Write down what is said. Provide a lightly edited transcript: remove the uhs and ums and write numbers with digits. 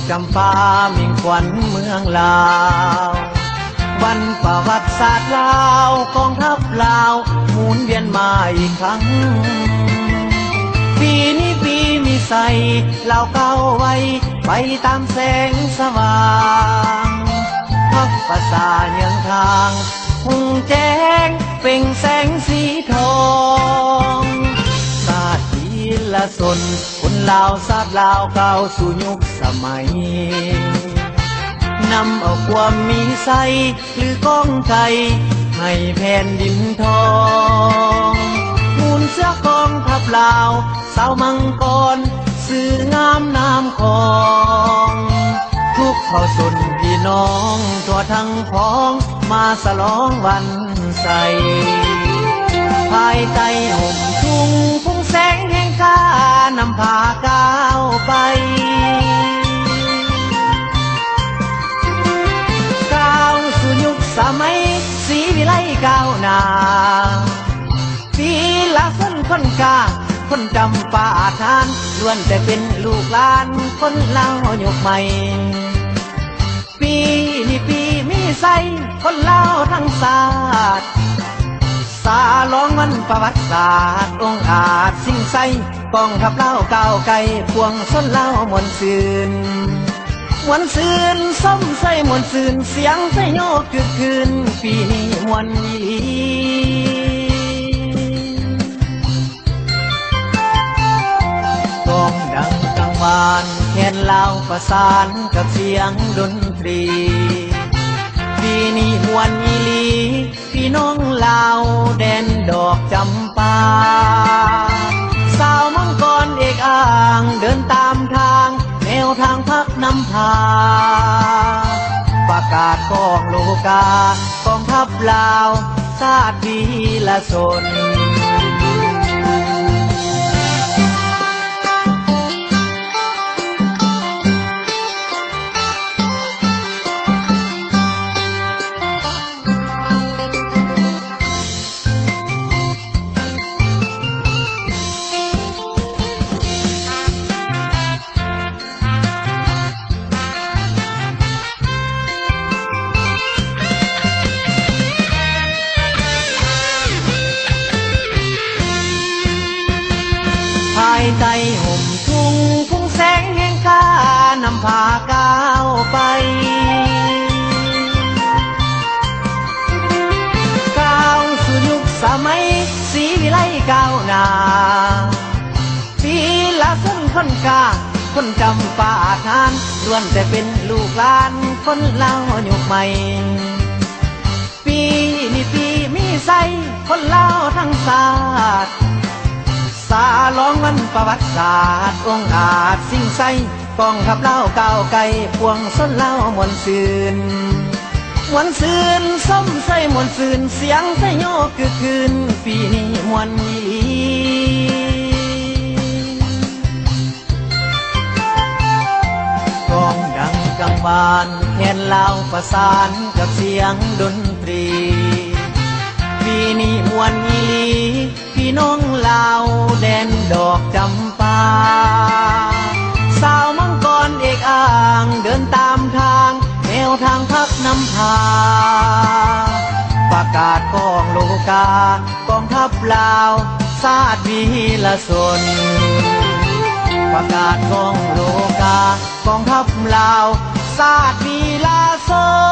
จำปามิ่งขวัญเมืองลาววันประวัติศาสตร์ลาวกองทัพลาวหมุนเวียนมาอีกครั้งปีนี้ปีมีใสลาวเก้าไว้ไปตามแสงสว่างพักภาษาเยืองทางหุ่งแจ้งเปล่งแสงสีทองศาสตร์ทีละสนคนลาวศาสตร์ลาวเก่าสู่ยุคสมัยนำเอาความมีใสหรือกองไก่ให้แผ่นดินทองมูลเสื้อกองทัพลาวสาวมังกรสื่องามน้ำของทุกเผ่าชนพี่น้องทั่วทั้งพ้องมาสลองวันใสภายใต้ห่มทุ่งพุ่งแสงแห่งกานำพาก้าวไปก้าวสู่ยุคสมัยศรีวิไลก้าวหน้าปีละคนกาคนจำปาทานล้วนแต่เป็นลูกหลานคนลาวยุคใหม่ปีนี้ปีมีใสคนลาวทั้งศาสตร์สาลองมันประวัติศาสตร์องอาจสิ่งใสกองทัพลาวก้าวไกลพวงชนลาวมวลซืนมวลซืนส้มใส่มวลซืนเสียงใส่โยกกึกคืนปีนี้มวลอีกองดังกังวานแคนลาวประสานกับเสียงดนตรีปีนี้มวลอีลีพี่น้องลาวแดนดอกจำปาสาวมังกรเอกอ่างเดินตามทางแนวทางพักนำพาประกาศกองโลกากองทัพลาวชาติพีละสนภายใต้ห่มทุ่งพุ่งแสงแห่งกานำพาก้าวไปก้าวสู่ยุคสมัยศรีวิไลก้าวหน้าปีละคนกาคนจำปาทานล้วนแต่เป็นลูกหลานคนลาวยุคใหม่ปีนี้ปีมีใสคนลาวทั้งศาสตร์สาลองมันประวัติศาสตร์องอาจสิ่งใสกองทัพลาวก้าวไกลพวงชนลาวมวลซืนมวลซืนส้มใส่มวลซืนเสียงใส่โยกกึกคืนปีนี้มวลอีกองดังกังวานแคนลาวประสานกับเสียงดนตรีปีนี้มวลอีลีพี่น้องลาวแดนดอกจำปาสาวมังกรเอกอ่างเดินตามทางแนวทางพักนำพาประกาศกองโลกากองทัพลาวชาติพีละสนประกาศกองโลกากองทัพลาวชาติพีละสน